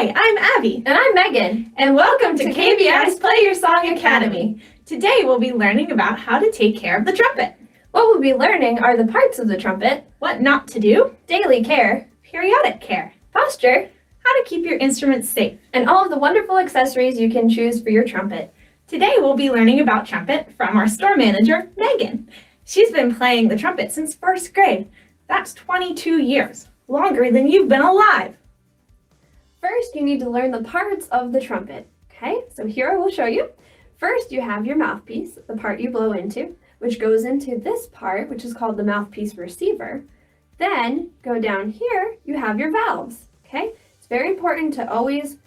Hi, I'm Abby. And I'm Megan. And welcome to KBI's Play Your Song Academy. Today we'll be learning about how to take care of the trumpet. What we'll be learning are the parts of the trumpet, What not to do, daily care, periodic care, posture, how to keep your instruments safe. and all of the wonderful accessories you can choose for your trumpet. Today we'll be learning about trumpet from our store manager, Megan. She's been playing the trumpet since first grade. That's 22 years, longer than you've been alive. First, you need to learn the parts of the trumpet. Okay, so here I will show you. First, you have your mouthpiece, the part you blow into, which goes into this part, which is called the mouthpiece receiver. Then, go down here, you have your valves. Okay, it's very important to always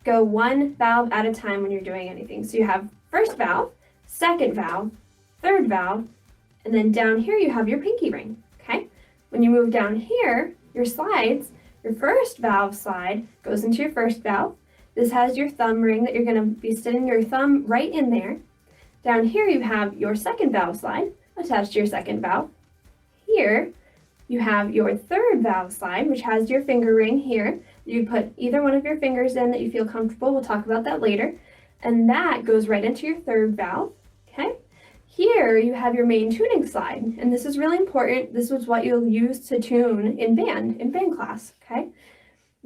go one valve at a time when you're doing anything. So you have first valve, second valve, third valve, and then down here you have your pinky ring. Okay, when you move down here, your slides, your first valve slide goes into your first valve. This has your thumb ring that you're going to be sitting your thumb right in there. Down here you have your second valve slide attached to your second valve. Here you have your third valve slide, which has your finger ring here. You put either one of your fingers in that you feel comfortable. We'll talk about that later. And that goes right into your third valve. Okay. Here you have your main tuning slide, and this is really important. This is what you'll use to tune in band class, okay?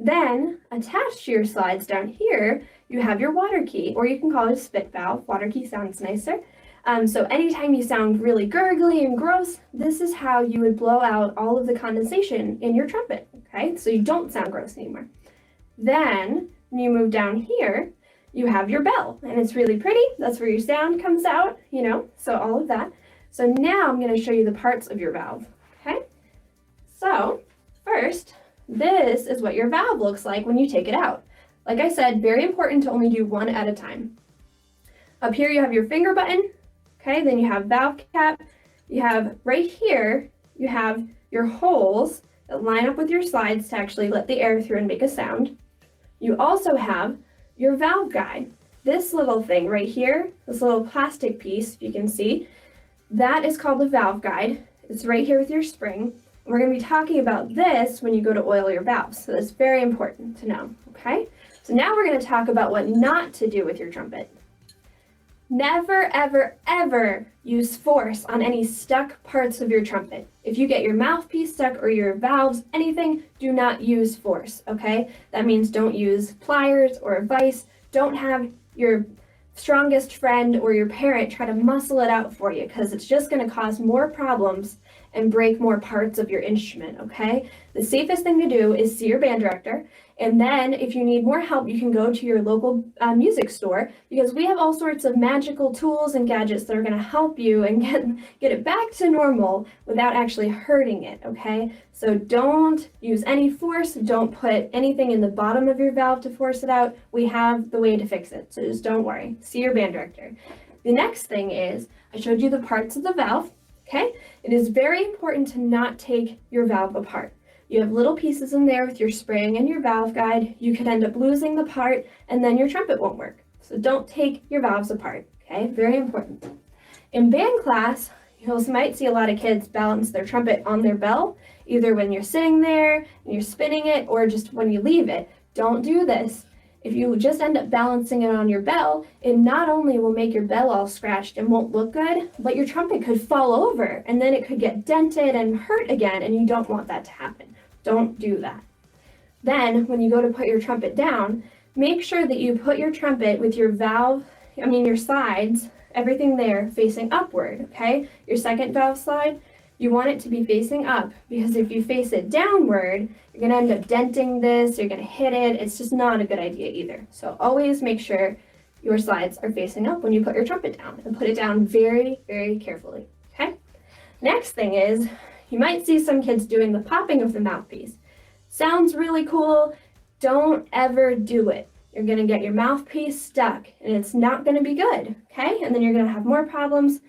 Then, attached to your slides down here, you have your water key, or you can call it a spit valve. Water key sounds nicer. So anytime you sound really gurgly and gross, this is how you would blow out all of the condensation in your trumpet, okay? So you don't sound gross anymore. Then, when you move down here, you have your bell, and it's really pretty. That's where your sound comes out, so all of that. So now I'm going to show you the parts of your valve, okay? So first, this is what your valve looks like when you take it out. Like I said, very important to only do one at a time. Up here you have your finger button, okay? Then you have valve cap. You have right here, you have your holes that line up with your slides to actually let the air through and make a sound. You also have your valve guide. This little thing right here, this little plastic piece, if you can see, that is called the valve guide. It's right here with your spring. We're going to be talking about this when you go to oil your valves, so that's very important to know, okay? So now we're going to talk about what not to do with your trumpet. Never, ever, ever use force on any stuck parts of your trumpet. If you get your mouthpiece stuck or your valves, anything, do not use force, okay? That means don't use pliers or a vise. Don't have your strongest friend or your parent try to muscle it out for you, because it's just going to cause more problems and break more parts of your instrument, okay? The safest thing to do is see your band director, and then if you need more help, you can go to your local music store, because we have all sorts of magical tools and gadgets that are going to help you and get it back to normal without actually hurting it, okay? So don't use any force, don't put anything in the bottom of your valve to force it out. We have the way to fix it, so just don't worry. See your band director. The next thing is, I showed you the parts of the valve, okay? It is very important to not take your valve apart. You have little pieces in there with your spring and your valve guide. You could end up losing the part, and then your trumpet won't work. So don't take your valves apart, okay? Very important. In band class, you might see a lot of kids balance their trumpet on their bell, either when you're sitting there and you're spinning it, or just when you leave it. Don't do this. If you just end up balancing it on your bell, it not only will make your bell all scratched and won't look good, but your trumpet could fall over, and then it could get dented and hurt again, and you don't want that to happen. Don't do that. Then, when you go to put your trumpet down, make sure that you put your trumpet with your your sides, everything there facing upward, okay? Your second valve slide, you want it to be facing up, because if you face it downward, you're going to end up denting this, you're going to hit it. It's just not a good idea either. So always make sure your slides are facing up when you put your trumpet down, and put it down very, very carefully, okay? Next thing is, you might see some kids doing the popping of the mouthpiece. Sounds really cool. Don't ever do it. You're going to get your mouthpiece stuck, and it's not going to be good, okay? And then you're going to have more problems.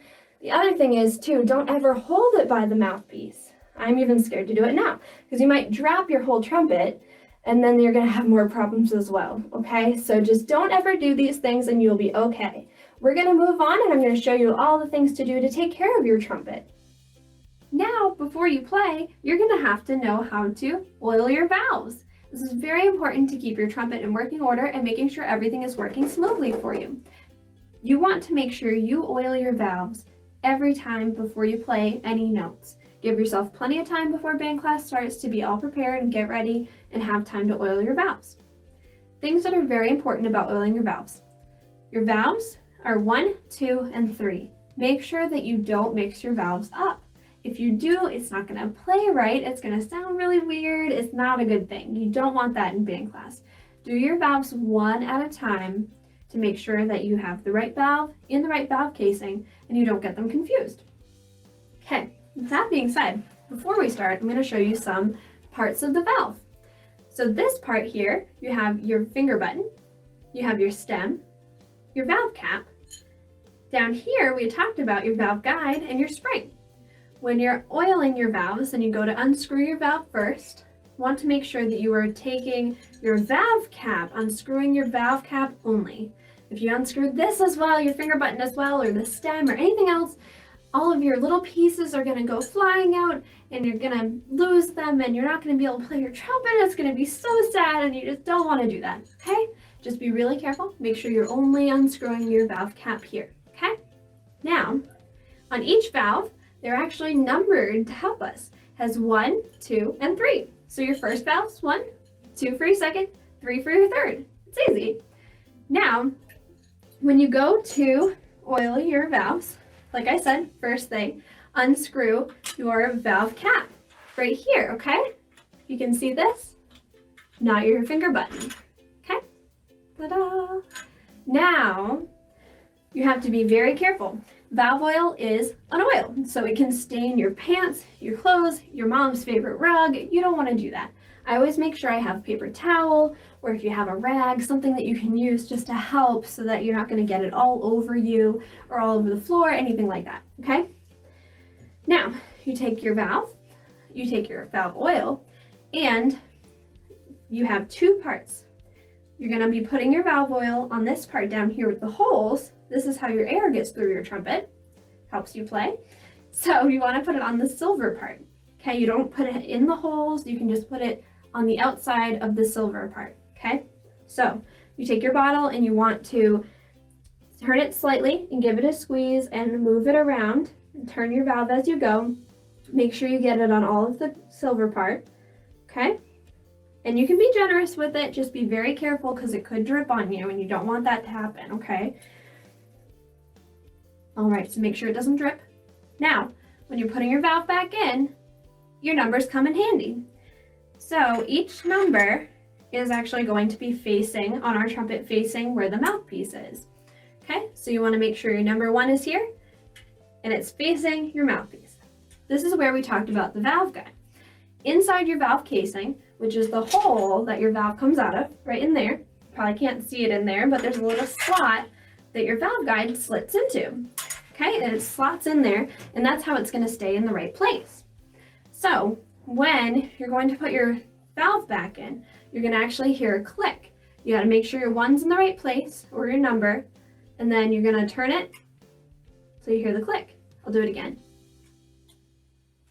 The other thing is, too, don't ever hold it by the mouthpiece. I'm even scared to do it now, because you might drop your whole trumpet, and then you're going to have more problems as well, okay? So just don't ever do these things, and you'll be okay. We're going to move on, and I'm going to show you all the things to do to take care of your trumpet. Now, before you play, you're going to have to know how to oil your valves. This is very important to keep your trumpet in working order and making sure everything is working smoothly for you. You want to make sure you oil your valves every time before you play any notes. Give yourself plenty of time before band class starts to be all prepared and get ready and have time to oil your valves. Things that are very important about oiling your valves. Your valves are 1, 2, and 3. Make sure that you don't mix your valves up. If you do, it's not going to play right. It's going to sound really weird. It's not a good thing. You don't want that in band class. Do your valves one at a time to make sure that you have the right valve in the right valve casing and you don't get them confused. Okay, with that being said, before we start, I'm going to show you some parts of the valve. So this part here, you have your finger button, you have your stem, your valve cap. Down here, we talked about your valve guide and your spring. When you're oiling your valves and you go to unscrew your valve first, you want to make sure that you are taking your valve cap, unscrewing your valve cap only. If you unscrew this as well, your finger button as well, or the stem or anything else, all of your little pieces are going to go flying out and you're going to lose them and you're not going to be able to play your trumpet. It's going to be so sad and you just don't want to do that, okay? Just be really careful. Make sure you're only unscrewing your valve cap here, okay? Now, on each valve, they're actually numbered to help us. Has 1, 2, and 3. So your first valve's 1, 2 for your second, 3 for your third. It's easy. Now, when you go to oil your valves, like I said, first thing, unscrew your valve cap right here, okay? You can see this, not your finger button, okay? Ta-da! Now, you have to be very careful. Valve oil is an oil, so it can stain your pants, your clothes, your mom's favorite rug. You don't want to do that. I always make sure I have paper towel, or if you have a rag, something that you can use just to help so that you're not going to get it all over you or all over the floor, anything like that, okay? Now, you take your valve, you take your valve oil, and you have two parts. You're going to be putting your valve oil on this part down here with the holes. This is how your air gets through your trumpet, helps you play. So you want to put it on the silver part, okay? You don't put it in the holes, you can just put it on the outside of the silver part, okay? So you take your bottle and you want to turn it slightly and give it a squeeze and move it around and turn your valve as you go. Make sure you get it on all of the silver part, okay? And you can be generous with it, just be very careful because it could drip on you and you don't want that to happen, okay? All right, so make sure it doesn't drip. Now, when you're putting your valve back in, your numbers come in handy. So each number is actually going to be facing on our trumpet, facing where the mouthpiece is. Okay, so you want to make sure your number 1 is here and it's facing your mouthpiece. This is where we talked about the valve guide. Inside your valve casing, which is the hole that your valve comes out of, right in there. Probably can't see it in there, but there's a little slot that your valve guide slits into. Okay, and it slots in there, and that's how it's going to stay in the right place. So when you're going to put your valve back in, you're going to actually hear a click. You got to make sure your 1's in the right place, or your number, and then you're going to turn it so you hear the click. I'll do it again.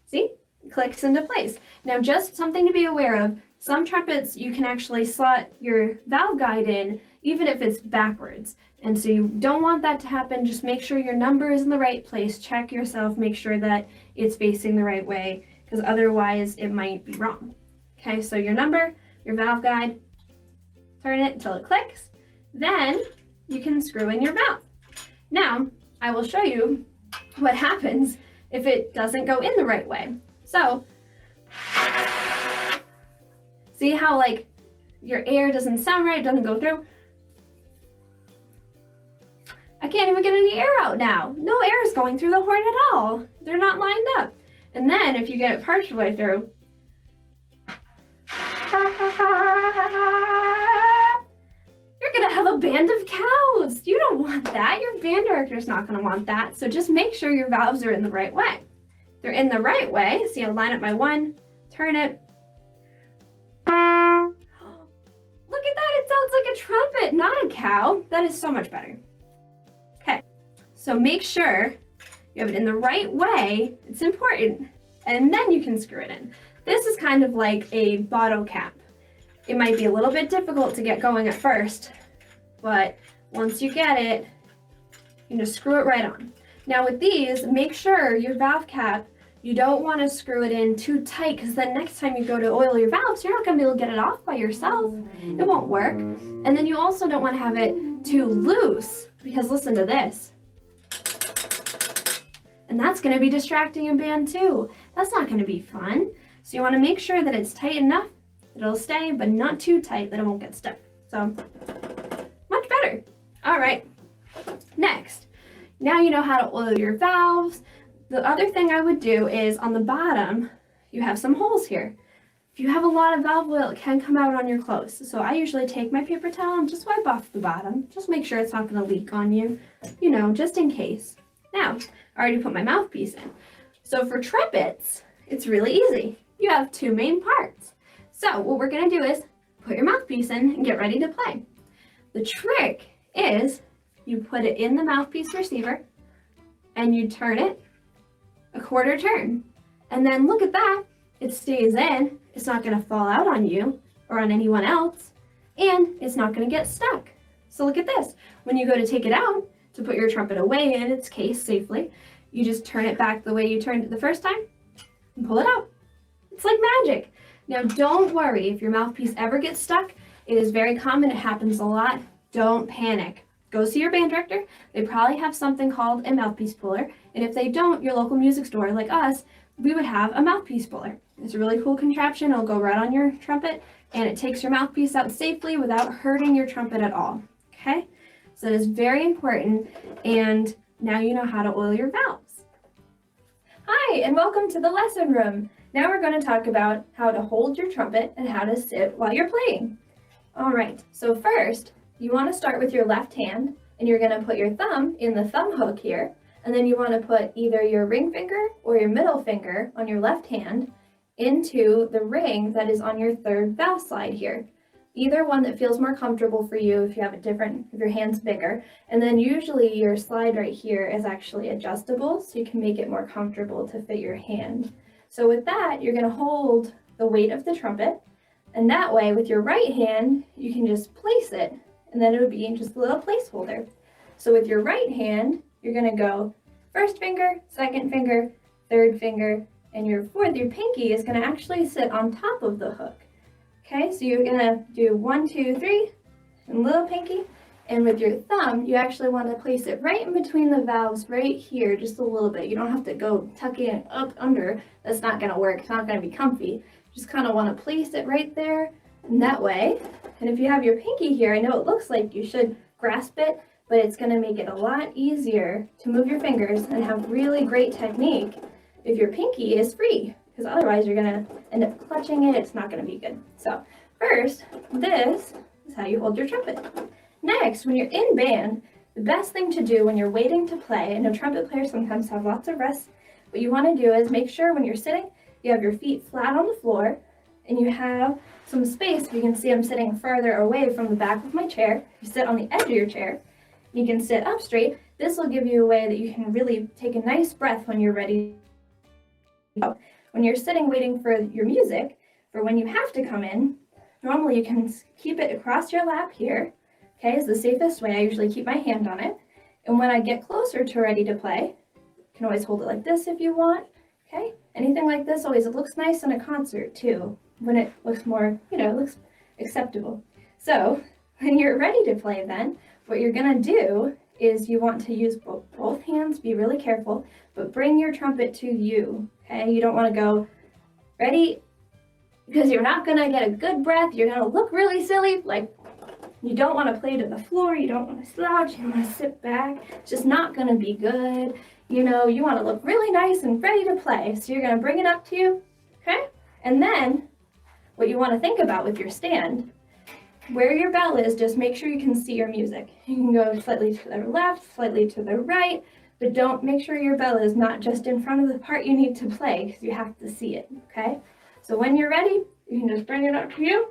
See? It clicks into place. Now, just something to be aware of, some trumpets you can actually slot your valve guide in even if it's backwards. And so you don't want that to happen. Just make sure your number is in the right place. Check yourself, make sure that it's facing the right way, because otherwise it might be wrong. Okay, so your number, your valve guide, turn it until it clicks. Then you can screw in your valve. Now, I will show you what happens if it doesn't go in the right way. So, see how like your air doesn't sound right, doesn't go through? I can't even get any air out now. No air is going through the horn at all. They're not lined up. And then if you get it partial way through, you're gonna have a band of cows. You don't want that. Your band director's not gonna want that. So just make sure your valves are in the right way. They're in the right way. See, I'll line up my 1, turn it. Look at that, it sounds like a trumpet, not a cow. That is so much better. Okay, so make sure you have it in the right way. It's important. And then you can screw it in. This is kind of like a bottle cap. It might be a little bit difficult to get going at first, but once you get it, you just screw it right on. Now with these, make sure your valve cap, you don't want to screw it in too tight, because then next time you go to oil your valves, you're not going to be able to get it off by yourself. It won't work. And then you also don't want to have it too loose, because listen to this. And that's going to be distracting in band too. That's not going to be fun. So you want to make sure that it's tight enough that it'll stay, but not too tight that it won't get stuck. So, much better. All right. Next, now you know how to oil your valves. The other thing I would do is on the bottom, you have some holes here. If you have a lot of valve oil, it can come out on your clothes. So I usually take my paper towel and just wipe off the bottom. Just make sure it's not going to leak on you, you know, just in case. Now, I already put my mouthpiece in. So for trumpets, it's really easy. You have two main parts. So what we're going to do is put your mouthpiece in and get ready to play. The trick is you put it in the mouthpiece receiver and you turn it a quarter turn. And then look at that. It stays in. It's not going to fall out on you or on anyone else. And it's not going to get stuck. So look at this. When you go to take it out to put your trumpet away in its case safely, you just turn it back the way you turned it the first time and pull it out. It's like magic. Now don't worry if your mouthpiece ever gets stuck. It is very common. It happens a lot. Don't panic. Go see your band director. They probably have something called a mouthpiece puller. And if they don't, your local music store like us, we would have a mouthpiece puller. It's a really cool contraption. It'll go right on your trumpet and it takes your mouthpiece out safely without hurting your trumpet at all. Okay? So it is very important. And now you know how to oil your valves. Hi, and welcome to the lesson room. Now we're going to talk about how to hold your trumpet and how to sit while you're playing. All right, so first, you want to start with your left hand, and you're going to put your thumb in the thumb hook here, and then you want to put either your ring finger or your middle finger on your left hand into the ring that is on your third valve slide here. Either one that feels more comfortable for you if you have if your hand's bigger. And then usually your slide right here is actually adjustable, so you can make it more comfortable to fit your hand. So with that, you're going to hold the weight of the trumpet, and that way with your right hand, you can just place it, and then it would be just a little placeholder. So with your right hand, you're going to go first finger, second finger, third finger, and your pinky is going to actually sit on top of the hook. Okay, so you're going to do 1, 2, 3, and little pinky. And with your thumb, you actually want to place it right in between the valves right here, just a little bit. You don't have to go tuck it up under. That's not going to work. It's not going to be comfy. Just kind of want to place it right there, and that way. And if you have your pinky here, I know it looks like you should grasp it, but it's going to make it a lot easier to move your fingers and have really great technique if your pinky is free, because otherwise you're going to end up clutching it. It's not going to be good. So first, this is how you hold your trumpet. Next, when you're in band, the best thing to do when you're waiting to play, I know trumpet players sometimes have lots of rest, what you want to do is make sure when you're sitting, you have your feet flat on the floor, and you have some space. You can see I'm sitting further away from the back of my chair. You sit on the edge of your chair. You can sit up straight. This will give you a way that you can really take a nice breath when you're ready. When you're sitting waiting for your music, for when you have to come in, normally you can keep it across your lap here. Okay, is the safest way. I usually keep my hand on it. And when I get closer to ready to play, you can always hold it like this if you want. Okay, anything like this always, it looks nice in a concert too, when it looks more, it looks acceptable. So when you're ready to play then, what you're gonna do is you want to use both hands, be really careful, but bring your trumpet to you, okay? You don't wanna go, ready, because you're not gonna get a good breath, you're gonna look really silly, like you don't wanna play to the floor, you don't wanna slouch, you wanna sit back, it's just not gonna be good. You wanna look really nice and ready to play, so you're gonna bring it up to you, okay? And then, what you wanna think about with your stand, where your bell is, just make sure you can see your music. You can go slightly to the left, slightly to the right, but don't make sure your bell is not just in front of the part you need to play, because you have to see it, okay? So when you're ready, you can just bring it up to you.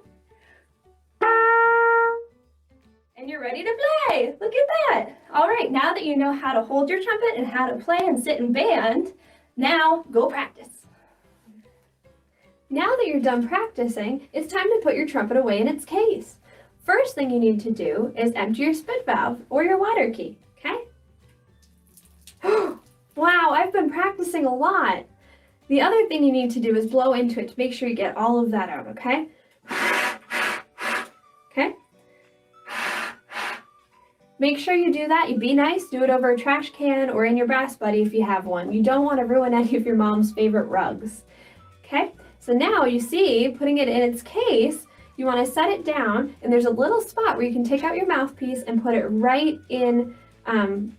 And you're ready to play. Look at that. All right, now that you know how to hold your trumpet and how to play and sit in band, now go practice. Now that you're done practicing, it's time to put your trumpet away in its case. First thing you need to do is empty your spit valve or your water key, okay? Wow, I've been practicing a lot. The other thing you need to do is blow into it to make sure you get all of that out, okay? Okay? Make sure you do that. You be nice, do it over a trash can or in your brass buddy if you have one. You don't want to ruin any of your mom's favorite rugs. Okay? So now you see, putting it in its case, you want to set it down, and there's a little spot where you can take out your mouthpiece and put it right in,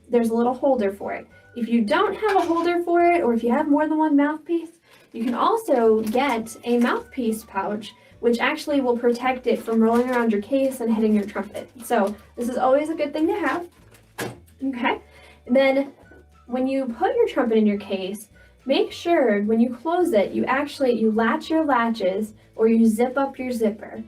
there's a little holder for it. If you don't have a holder for it, or if you have more than one mouthpiece, you can also get a mouthpiece pouch, which actually will protect it from rolling around your case and hitting your trumpet. So this is always a good thing to have. Okay? And then when you put your trumpet in your case, make sure when you close it, you latch your latches or you zip up your zipper.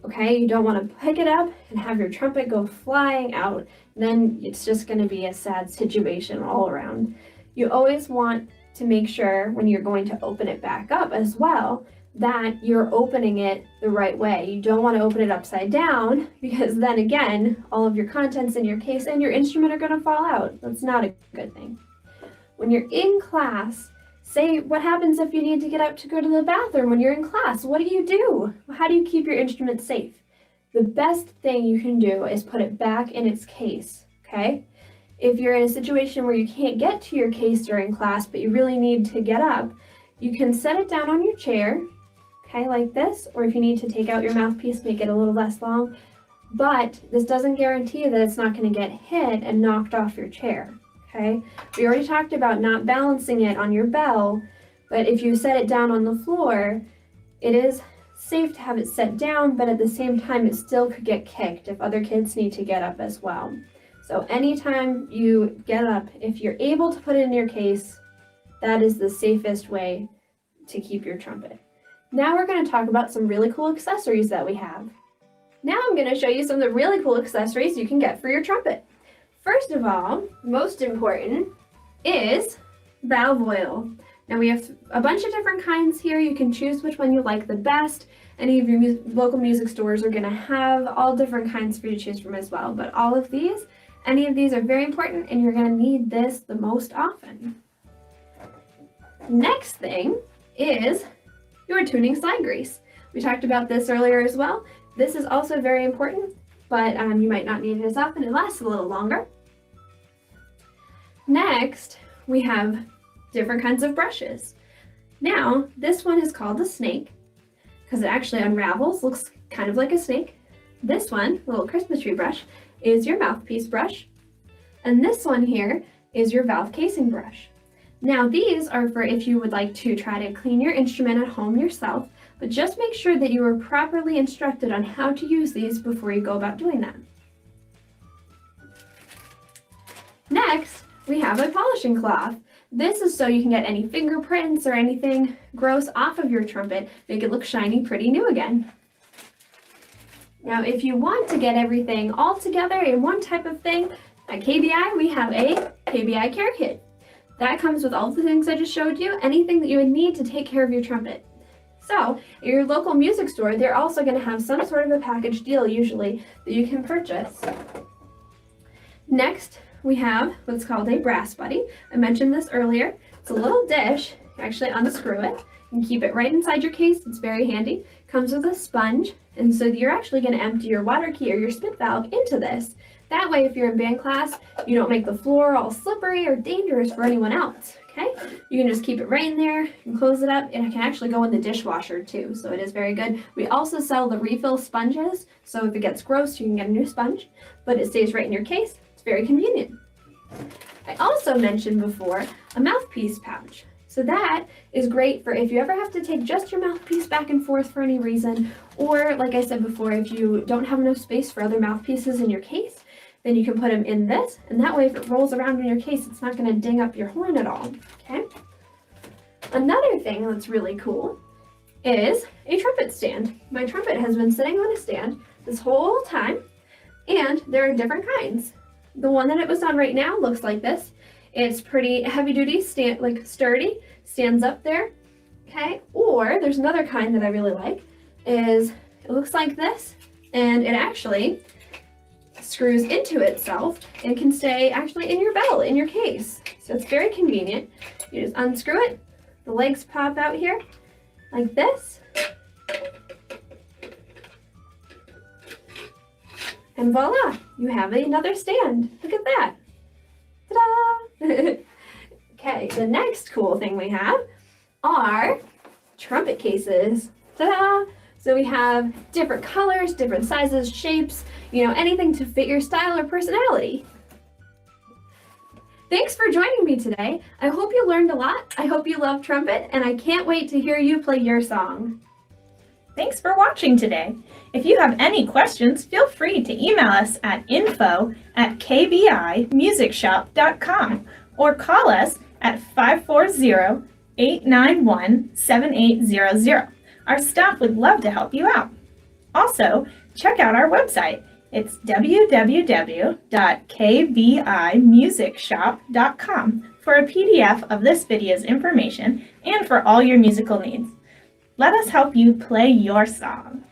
Okay? You don't want to pick it up and have your trumpet go flying out. Then it's just going to be a sad situation all around. You always want to make sure when you're going to open it back up as well that you're opening it the right way. You don't want to open it upside down because then again, all of your contents in your case and your instrument are going to fall out. That's not a good thing. When you're in class, say what happens if you need to get up to go to the bathroom when you're in class? What do? How do you keep your instrument safe? The best thing you can do is put it back in its case, okay? If you're in a situation where you can't get to your case during class, but you really need to get up, you can set it down on your chair, okay, like this, or if you need to take out your mouthpiece, make it a little less long, but this doesn't guarantee that it's not going to get hit and knocked off your chair, okay? We already talked about not balancing it on your bell, but if you set it down on the floor, it is safe to have it set down, but at the same time, it still could get kicked if other kids need to get up as well. So anytime you get up, if you're able to put it in your case, that is the safest way to keep your trumpet. Now we're going to talk about some really cool accessories that we have. Now I'm going to show you some of the really cool accessories you can get for your trumpet. First of all, most important is valve oil. Now we have a bunch of different kinds here. You can choose which one you like the best. Any of your local music stores are going to have all different kinds for you to choose from as well. But all of these, any of these are very important and you're going to need this the most often. Next thing is your tuning slide grease. We talked about this earlier as well. This is also very important, but you might not need it as often. It lasts a little longer. Next, we have different kinds of brushes. Now, this one is called a snake because it actually unravels, looks kind of like a snake. This one, a little Christmas tree brush, is your mouthpiece brush. And this one here is your valve casing brush. Now, these are for if you would like to try to clean your instrument at home yourself, but just make sure that you are properly instructed on how to use these before you go about doing that. Next, we have a polishing cloth. This is so you can get any fingerprints or anything gross off of your trumpet, make it look shiny, pretty new again. Now, if you want to get everything all together in one type of thing, at KBI, we have a KBI Care Kit. That comes with all the things I just showed you, anything that you would need to take care of your trumpet. So, at your local music store, they're also going to have some sort of a package deal usually that you can purchase. Next, we have what's called a brass buddy. I mentioned this earlier. It's a little dish. You actually unscrew it and keep it right inside your case. It's very handy. Comes with a sponge, and so you're actually going to empty your water key or your spit valve into this. That way, if you're in band class, you don't make the floor all slippery or dangerous for anyone else, okay? You can just keep it right in there and close it up, and it can actually go in the dishwasher too, so it is very good. We also sell the refill sponges, so if it gets gross, you can get a new sponge, but it stays right in your case. It's very convenient. I also mentioned before a mouthpiece pouch. So that is great for if you ever have to take just your mouthpiece back and forth for any reason, or like I said before, if you don't have enough space for other mouthpieces in your case, then you can put them in this, and that way if it rolls around in your case, it's not going to ding up your horn at all, okay? Another thing that's really cool is a trumpet stand. My trumpet has been sitting on a stand this whole time, and there are different kinds. The one that it was on right now looks like this. It's pretty heavy duty, sturdy, stands up there, Okay, or there's another kind that I really like, is it looks like this, and it actually screws into itself and can stay actually in your belt, in your case. So it's very convenient. You just unscrew it, the legs pop out here like this, and voila, you have another stand. Look at that. Ta-da! Okay, the next cool thing we have are trumpet cases. Ta-da! So we have different colors, different sizes, shapes, anything to fit your style or personality. Thanks for joining me today. I hope you learned a lot. I hope you love trumpet, and I can't wait to hear you play your song. Thanks for watching today. If you have any questions, feel free to email us at info@kbimusicshop.com or call us at 540-891-7800. Our staff would love to help you out. Also, check out our website. It's www.kbimusicshop.com for a PDF of this video's information and for all your musical needs. Let us help you play your song.